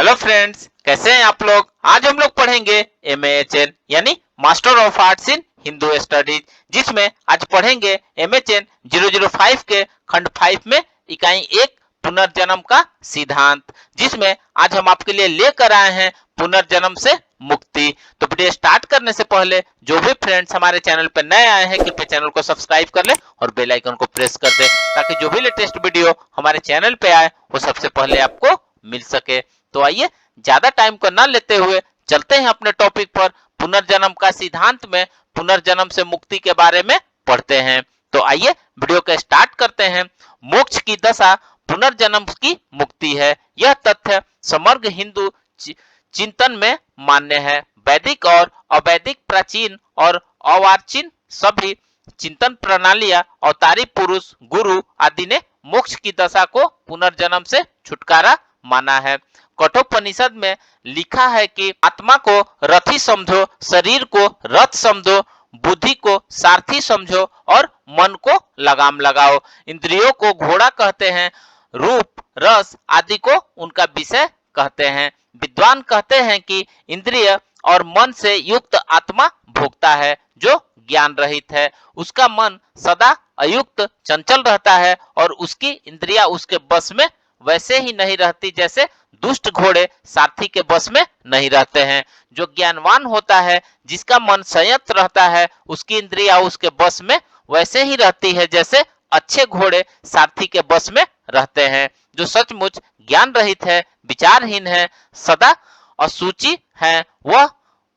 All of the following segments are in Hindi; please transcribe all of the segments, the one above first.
हेलो फ्रेंड्स, कैसे हैं आप लोग। आज हम लोग पढ़ेंगे MAHN यानी master of arts in Hindu studies, जिसमें आज पढ़ेंगे MHN 005 के खंड 5 में इकाई 1 पुनर्जन्म का सिद्धांत, जिसमें आज हम आपके लिए लेकर आए हैं पुनर्जन्म से मुक्ति। तो वीडियो स्टार्ट करने से पहले जो भी फ्रेंड्स हमारे चैनल पर नए आए हैं कृपया चैनल को सब्सक्राइब कर ले और बेल आइकन को प्रेस कर दे, ताकि जो भी लेटेस्ट वीडियो हमारे चैनल पे आए वो सबसे पहले आपको मिल सके। तो आइए ज्यादा टाइम को न लेते हुए चलते हैं अपने टॉपिक पर। पुनर्जन्म का सिद्धांत में पुनर्जन्म से मुक्ति के बारे में पढ़ते हैं। तो आइए वीडियो को स्टार्ट करते हैं। मोक्ष की दशा पुनर्जन्म की मुक्ति है। यह तथ्य समग्र हिंदू चिंतन में मान्य है। वैदिक और अवैदिक, प्राचीन और अर्वाचीन सभी चिंतन प्रणालियां अवतारी पुरुष, गुरु आदि ने मोक्ष की दशा को पुनर्जन्म से छुटकारा माना है। कठोपनिषद में लिखा है कि आत्मा को रथी समझो, शरीर को रथ समझो, बुद्धि को सारथी समझो और मन को लगाम लगाओ। इंद्रियों को घोड़ा कहते हैं, रूप रस आदि को उनका विषय कहते हैं। विद्वान कहते हैं कि इंद्रिय और मन से युक्त आत्मा भोगता है जो ज्ञान रहित है। उसका मन सदा अयुक्त चंचल रहता है और उसकी इंद्रियां उसके बस में वैसे ही नहीं रहती जैसे दुष्ट घोड़े सारथी के बस में नहीं रहते हैं। जो ज्ञानवान होता है, जिसका मन संयत रहता है, उसकी इंद्रियां उसके बस में वैसे ही रहती है जैसे अच्छे घोड़े सारथी के बस में रहते हैं। जो सचमुच ज्ञान रहित है, विचारहीन है, सदा असूची है, वह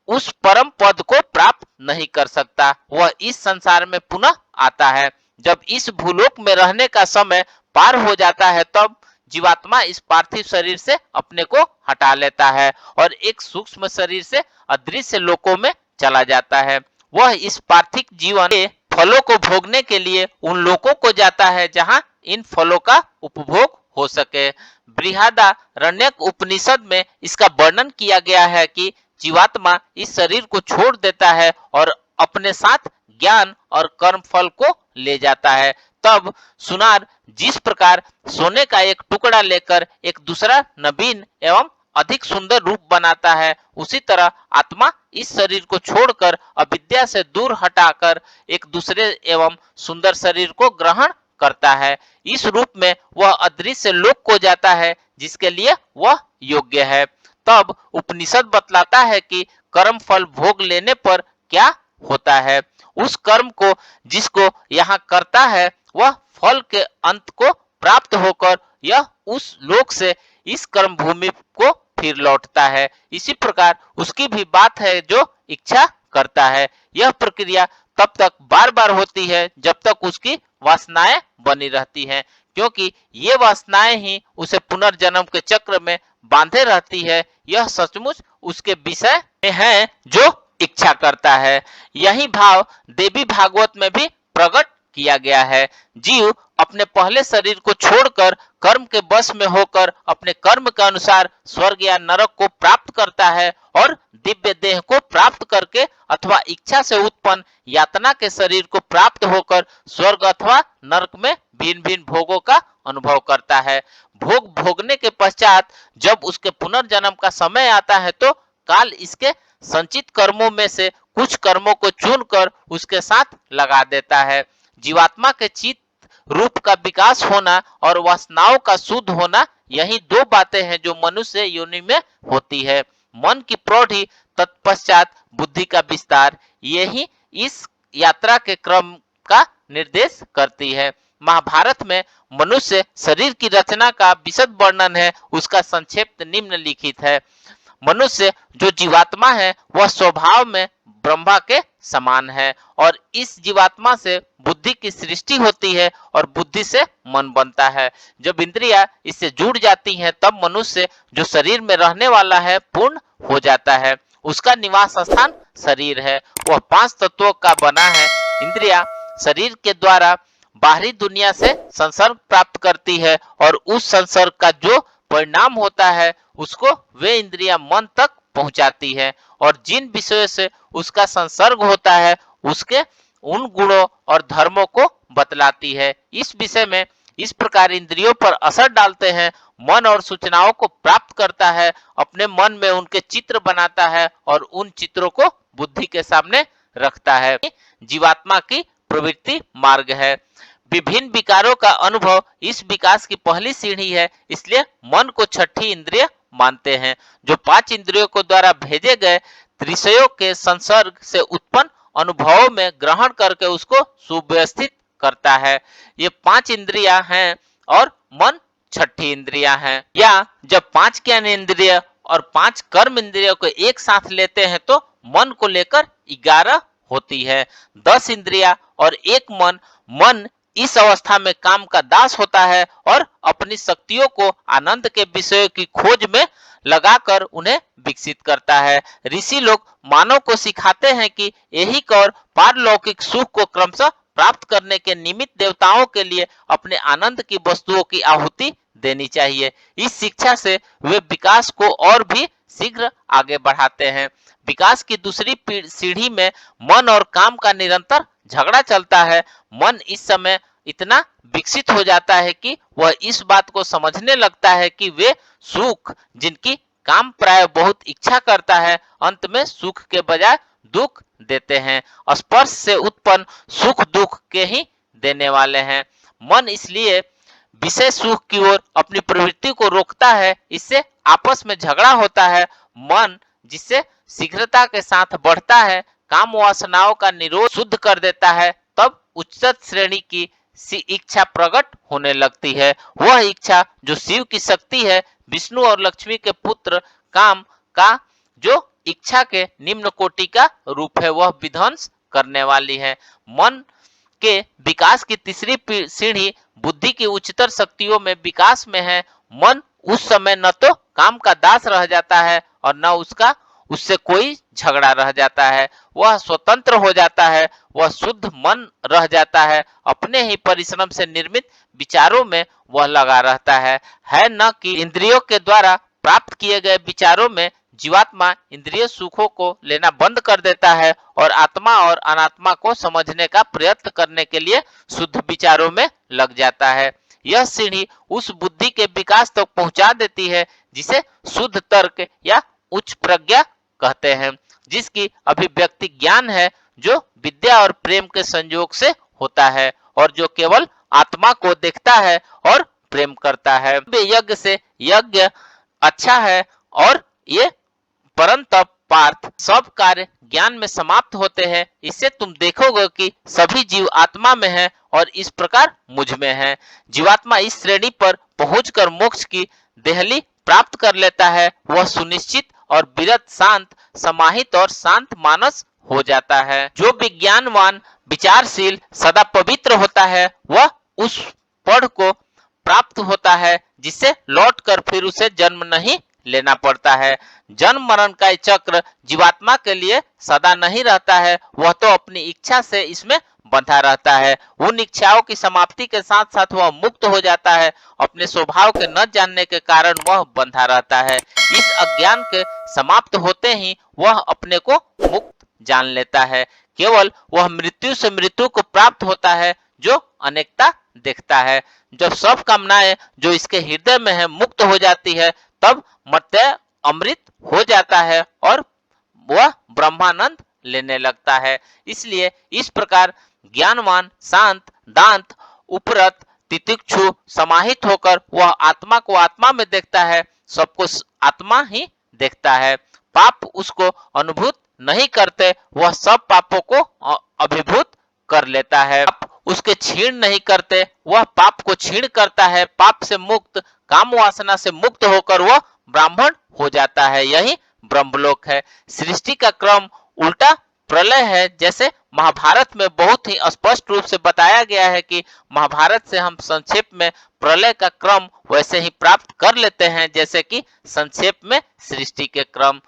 उस परम पद को प्राप्त नहीं कर सकता। वह इस संसार में पुनः आता है। जब इस भूलोक में रहने का समय पार हो जाता है तब जीवात्मा इस पार्थिव शरीर से अपने को हटा लेता है और एक सूक्ष्म शरीर से अदृश्य लोकों में चला जाता है। वह इस पार्थिव जीवन के फलों को भोगने के लिए उन लोकों को जाता है जहां इन फलों का उपभोग हो सके। बृहदारण्यक उपनिषद में इसका वर्णन किया गया है कि जीवात्मा इस शरीर को छोड़ देता है और अपने साथ ज्ञान और कर्म फल को ले जाता है। तब सुनार जिस प्रकार सोने का एक टुकड़ा लेकर एक दूसरा नवीन एवं अधिक सुंदर रूप बनाता है, उसी तरह आत्मा इस शरीर को छोड़कर अविद्या से दूर हटाकर एक दूसरे एवं सुंदर शरीर को ग्रहण करता है। इस रूप में वह अदृश्य लोक को जाता है जिसके लिए वह योग्य है। तब उपनिषद बतलाता है कि कर्म फल भोग लेने पर क्या होता है। उस कर्म को जिसको यहाँ करता है वह फल के अंत को प्राप्त होकर यह उस लोक से इस कर्म भूमि को फिर लौटता है। इसी प्रकार उसकी भी बात है जो इच्छा करता है। यह प्रक्रिया तब तक बार बार होती है जब तक उसकी वासनाएं बनी रहती हैं, क्योंकि ये वासनाएं ही उसे पुनर्जन्म के चक्र में बांधे रहती है। यह सचमुच उसके विषय में है जो इच्छा करता है। यही भाव देवी भागवत में भी प्रकट किया गया है। जीव अपने पहले शरीर को छोड़कर कर्म के बस में होकर अपने कर्म के अनुसार स्वर्ग या नरक को प्राप्त करता है और दिव्य देह को प्राप्त करके अथवा इच्छा से उत्पन्न यातना के शरीर को प्राप्त होकर स्वर्ग अथवा नरक में भिन्न भिन्न भोगों का अनुभव करता है। भोग भोगने के पश्चात जब उसके पुनर्जन्म का समय आता है तो काल इसके संचित कर्मों में से कुछ कर्मों को चुनकर उसके साथ लगा देता है। जीवात्मा के चित्त रूप का विकास होना और वासनाओं का शुद्ध होना, यही दो बातें हैं जो मनुष्य योनि में होती है। मन की प्रौढ़ी तत्पश्चात बुद्धि का विस्तार, यही इस यात्रा के क्रम का निर्देश करती है। महाभारत में मनुष्य शरीर की रचना का विशद वर्णन है। उसका संक्षेप निम्नलिखित है। मनुष्य जो जीवात्मा है वह स्वभाव में ब्रह्मा के समान है और इस जीवात्मा से बुद्धि की सृष्टि होती है और बुद्धि से मन बनता है। जब इंद्रियां इससे जुड़ जाती हैं तब मनुष्य जो शरीर में रहने वाला है पूर्ण हो जाता है। उसका निवास स्थान शरीर है। वह 5 तत्वों का बना है। इंद्रियां शरीर के द्वारा बाहरी दुनिया से संसर्ग प्राप्त करती है और उस संसर्ग का जो परिणाम होता है उसको वे इंद्रियां मन तक पहुंचाती है और जिन विषयों से उसका संसर्ग होता है उसके उन गुणों और धर्मों को बतलाती है। इस विषय में इस प्रकार इंद्रियों पर असर डालते हैं मन और सूचनाओं को प्राप्त करता है, अपने मन में उनके चित्र बनाता है और उन चित्रों को बुद्धि के सामने रखता है। जीवात्मा की प्रवृत्ति मार्ग है। विभिन्न विकारों का अनुभव इस विकास की पहली सीढ़ी है, इसलिए मन को छठी इंद्रिय मानते हैं, जो 5 इंद्रियों को द्वारा भेजे गए विषयों के संसर्ग से उत्पन्न अनुभवों में ग्रहण करके उसको सुव्यवस्थित करता है। ये 5 इंद्रियां हैं और मन छठी इंद्रियां हैं। या जब 5 ज्ञान इंद्रिय और 5 कर्म इंद्रियों को एक साथ लेते हैं तो मन को लेकर 11 होती है। 10 इंद्रियां और एक मन इस अवस्था में काम का दास होता है और अपनी शक्तियों को आनंद के विषयों की खोज में लगाकर उन्हें विकसित करता है। ऋषि लोग मानव को सिखाते हैं कि ऐहिक और पारलौकिक सुख को क्रमशः प्राप्त करने के निमित्त देवताओं के लिए अपने आनंद की वस्तुओं की आहुति देनी चाहिए। इस शिक्षा से वे विकास को और भी शीघ्र आगे बढ़ाते हैं। विकास की दूसरी सीढ़ी में मन और काम का निरंतर झगड़ा चलता है। मन इस समय इतना विकसित हो जाता है कि वह इस बात को समझने लगता है कि वे सुख जिनकी काम प्राय बहुत इच्छा करता है, अंत में सुख के बजाय दुख देते हैं। स्पर्श से उत्पन्न सुख दुख के ही देने वाले हैं। मन इसलिए विषय सुख की ओर अपनी प्रवृत्ति को रोकता है, इससे आपस में झगड़ा होता है। मन जिससे शीघ्रता के साथ बढ़ता है, काम वासनाओं का निरोध शुद्ध कर देता है, तब उच्चतम श्रेणी की इच्छा प्रकट होने लगती है। वह इच्छा जो शिव की शक्ति है, विष्णु और लक्ष्मी के पुत्र काम का जो इच्छा के निम्न कोटि का रूप है, वह विध्वंस करने वाली है। मन के विकास की तीसरी सीढ़ी बुद्धि की उच्चतर शक्तियों में विकास में है। मन उस समय न तो काम का दास रह जाता है और न उससे कोई झगड़ा रह जाता है। वह स्वतंत्र हो जाता है, वह शुद्ध मन रह जाता है। अपने ही परिश्रम से निर्मित विचारों में वह लगा रहता है न कि इंद्रियों के द्वारा प्राप्त किए गए विचारों में। जीवात्मा इंद्रिय सुखों को लेना बंद कर देता है और आत्मा और अनात्मा को समझने का प्रयत्न करने के लिए शुद्ध विचारों में लग जाता है। यह सीढ़ी उस बुद्धि के विकास तक पहुंचा देती है जिसे शुद्ध तर्क या उच्च प्रज्ञा कहते हैं, जिसकी अभिव्यक्ति ज्ञान है, जो विद्या और प्रेम के संयोग से होता है और जो केवल आत्मा को देखता है और प्रेम करता है। यज्ञ से यज्ञ अच्छा है और ये परंतप पार्थ सब कार्य ज्ञान में समाप्त होते हैं। इससे तुम देखोगे कि सभी जीव आत्मा में है और इस प्रकार मुझ में है। जीवात्मा इस श्रेणी पर पहुंचकर मोक्ष की देहली प्राप्त कर लेता है। वह सुनिश्चित और विरत शांत समाहित और शांत मानस हो जाता है। जो विज्ञानवान विचारशील सदा पवित्र होता है, वह उस पढ़ को प्राप्त होता है जिससे लौटकर फिर उसे जन्म नहीं लेना पड़ता है। जन्म मरण का चक्र जीवात्मा के लिए सदा नहीं रहता है, वह तो अपनी इच्छा से इसमें बंधा रहता है। उन इच्छाओं की समाप्ति के साथ साथ वह मुक्त हो जाता है। अपने स्वभाव के न जानने के कारण वह बंधा रहता है। इस अज्ञान के समाप्त होते ही वह अपने को मुक्त जान लेता है। केवल वह मृत्यु से मृत्यु को प्राप्त होता है, जो अनेकता देखता है। जब सब कामनाएं जो इसके हृदय में है मुक्त हो जाती है, तब मर्त्य अमृत हो जाता है और वह ब्रह्मानंद लेने लगता है। इसलिए इस प्रकार ज्ञानवान शांत दांत उपरत तितिक्षु समाहित होकर वह आत्मा को आत्मा में देखता है, सबको आत्मा ही देखता है। पाप उसको अनुभूत नहीं करते, वह सब पापों को अभिभूत कर लेता है। उसके छीण नहीं करते, वह पाप को छीण करता है। पाप से मुक्त काम वासना से मुक्त होकर वह ब्राह्मण हो जाता है। यही ब्रह्मलोक है। सृष्टि का क्रम उल्टा प्रलय है। जैसे महाभारत में बहुत ही स्पष्ट रूप से बताया गया है कि महाभारत से हम संक्षेप में प्रलय का क्रम वैसे ही प्राप्त कर लेते हैं जैसे कि संक्षेप में सृष्टि के क्रम।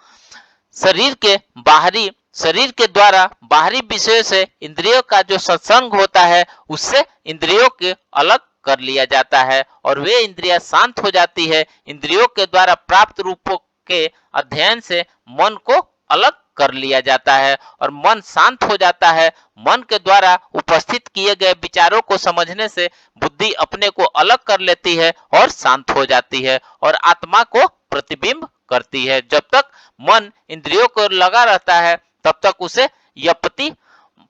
शरीर के द्वारा बाहरी विषयों से इंद्रियों का जो सत्संग होता है, उससे इंद्रियों के अलग कर लिया जाता है और वे इंद्रियां शांत हो जाती है। इंद्रियों के द्वारा प्राप्त रूपों के अध्ययन से मन को अलग कर लिया जाता है और मन शांत हो जाता है। मन के द्वारा उपस्थित किए गए विचारों को समझने से बुद्धि अपने को अलग कर लेती है और शांत हो जाती है और आत्मा को प्रतिबिंब करती है। जब तक मन इंद्रियों को लगा रहता है तब तक उसे यपति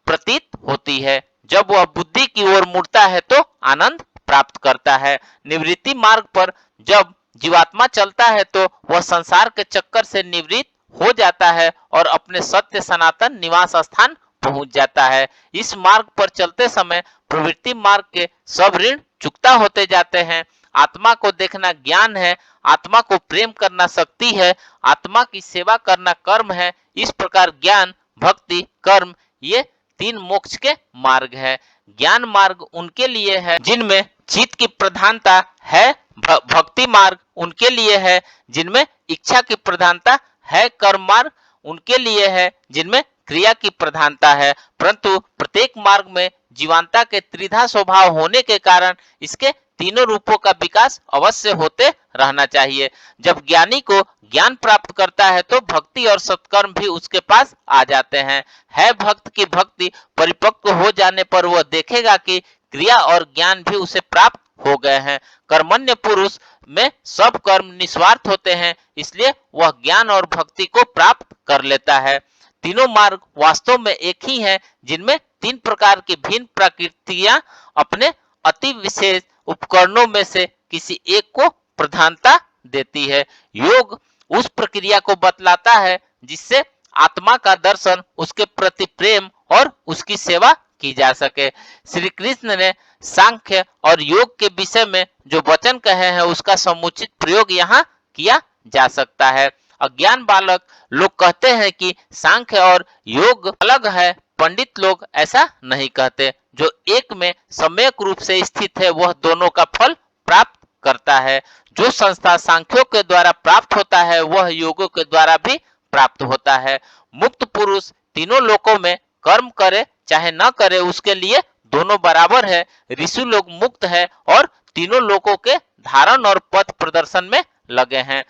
प्रतीत होती है। जब वह बुद्धि की ओर मुड़ता है तो आनंद प्राप्त करता है। निवृत्ति मार्ग पर जब जीवात्मा चलता है तो वह संसार के चक्कर से निवृत्त हो जाता है और अपने सत्य सनातन निवास स्थान पहुंच जाता है। इस मार्ग पर चलते समय प्रवृत्ति मार्ग के सब ऋण चुकता होते जाते हैं। आत्मा को देखना ज्ञान है, आत्मा को प्रेम करना शक्ति है, आत्मा की सेवा करना कर्म है। इस प्रकार ज्ञान, भक्ति, कर्म ये तीन मोक्ष के मार्ग है। ज्ञान मार्ग उनके लिए है जिनमें चित्त की प्रधानता है, भक्ति मार्ग उनके लिए है जिनमें इच्छा की प्रधानता है, कर्म मार्ग उनके लिए है जिनमें क्रिया की प्रधानता है। परंतु प्रत्येक मार्ग में जीवांता के त्रिधा स्वभाव होने के कारण इसके तीनों रूपों का विकास अवश्य होते रहना चाहिए। जब ज्ञानी को ज्ञान प्राप्त करता है तो भक्ति और सत्कर्म भी उसके पास आ जाते हैं। है भक्त की भक्ति परिपक्व हो जाने पर वह देखेगा कि क्रिया और ज्ञान भी उसे प्राप्त हो गए हैं। कर्मण्य पुरुष में सब कर्म निस्वार्थ होते हैं, इसलिए वह ज्ञान और भक्ति को प्राप्त कर लेता है। तीनों मार्ग वास्तव में एक ही हैं, जिनमें तीन प्रकार की भिन्न प्रकृतियां अपने अति विशेष उपकरणों में से किसी एक को प्रधानता देती है। योग उस प्रक्रिया को बतलाता है जिससे आत्मा का दर्शन, उसके प्रति प्रेम और उसकी सेवा की जा सके। श्री कृष्ण ने सांख्य और योग के विषय में जो वचन कहे हैं उसका समुचित प्रयोग यहाँ किया जा सकता है। अज्ञान बालक लोग कहते हैं कि सांख्य और योग अलग है। पंडित लोग ऐसा नहीं कहते। जो एक में सम्यक रूप से स्थित है वह दोनों का फल प्राप्त करता है। जो संस्था सांख्यों के द्वारा प्राप्त होता है वह योगों के द्वारा भी प्राप्त होता है। मुक्त पुरुष तीनों लोकों में कर्म करे चाहे न करे उसके लिए दोनों बराबर है। ऋषि लोग मुक्त है और तीनों लोकों के धारण और पथ प्रदर्शन में लगे हैं।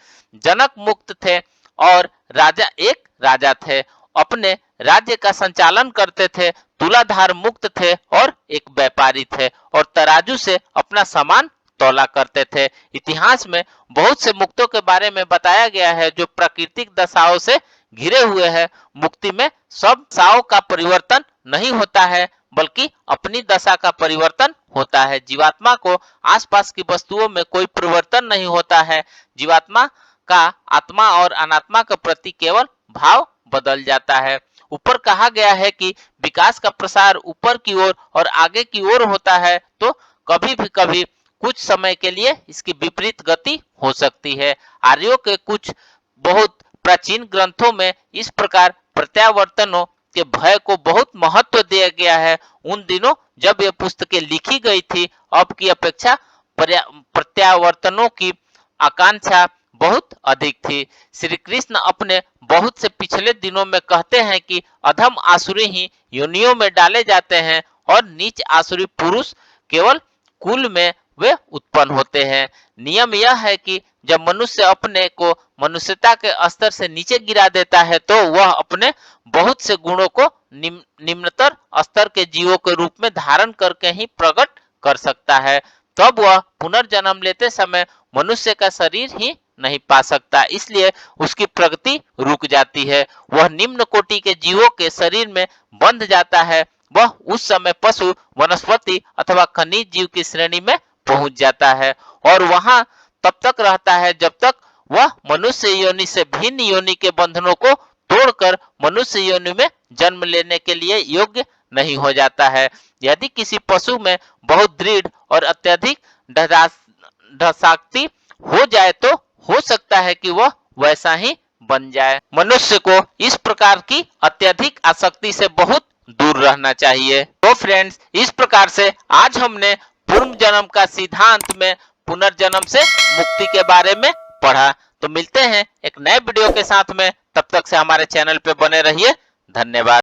जनक मुक्त थे और राजा एक राजा थे, अपने राज्य का संचालन करते थे। तुलाधार मुक्त थे और एक व्यापारी थे और तराजू से अपना सामान तौला करते थे। इतिहास में बहुत से मुक्तों के बारे में बताया गया है जो प्राकृतिक दशाओं से घिरे हुए हैं। मुक्ति में सब दशाओं का परिवर्तन नहीं होता है बल्कि अपनी दशा का परिवर्तन होता है। जीवात्मा को आसपास की वस्तुओं में कोई परिवर्तन नहीं होता है। जीवात्मा का आत्मा और अनात्मा के प्रति केवल भाव बदल जाता है। ऊपर कहा गया है कि विकास का प्रसार ऊपर की ओर और आगे की ओर होता है, तो कभी कुछ समय के लिए इसकी विपरीत गति हो सकती है। आर्यों के कुछ बहुत प्राचीन ग्रंथों में इस प्रकार प्रत्यावर्तनों के भय को बहुत महत्व दिया गया है। उन दिनों जब ये पुस्तकें लिखी गई थी, अब की अपेक्षा प्रत्यावर्तनों की आकांक्षा बहुत अधिक थी। श्री कृष्ण अपने बहुत से पिछले दिनों में कहते हैं कि अधम आसुरी ही योनियों में डाले जाते हैं और नीच आसुरी पुरुष केवल कुल में वे उत्पन्न होते हैं। नियम यह है कि जब मनुष्य अपने को मनुष्यता के स्तर से नीचे गिरा देता है तो वह अपने बहुत से गुणों को निम्नतर स्तर के जीवों के रूप में धारण करके ही प्रकट कर सकता है। तब वह पुनर्जन्म लेते समय मनुष्य का शरीर ही नहीं पा सकता, इसलिए उसकी प्रगति रुक जाती है। वह निम्न कोटि के जीवों के शरीर में बंध जाता है। वह उस समय पशु, वनस्पति अथवा खनिज जीव की श्रेणी में पहुंच जाता है और वहां तब तक रहता है जब तक वह मनुष्य योनि से भिन्न योनि के बंधनों को तोड़कर मनुष्य योनि में जन्म लेने के लिए योग्य नहीं हो जाता है। यदि किसी पशु में बहुत दृढ़ और अत्यधिक ढसाक्ति हो जाए तो हो सकता है कि वह वैसा ही बन जाए। मनुष्य को इस प्रकार की अत्यधिक आसक्ति से बहुत दूर रहना चाहिए। तो फ्रेंड्स, इस प्रकार से आज हमने पूर्व जन्म का सिद्धांत में पुनर्जन्म से मुक्ति के बारे में पढ़ा। तो मिलते हैं एक नए वीडियो के साथ में, तब तक से हमारे चैनल पे बने रहिए। धन्यवाद।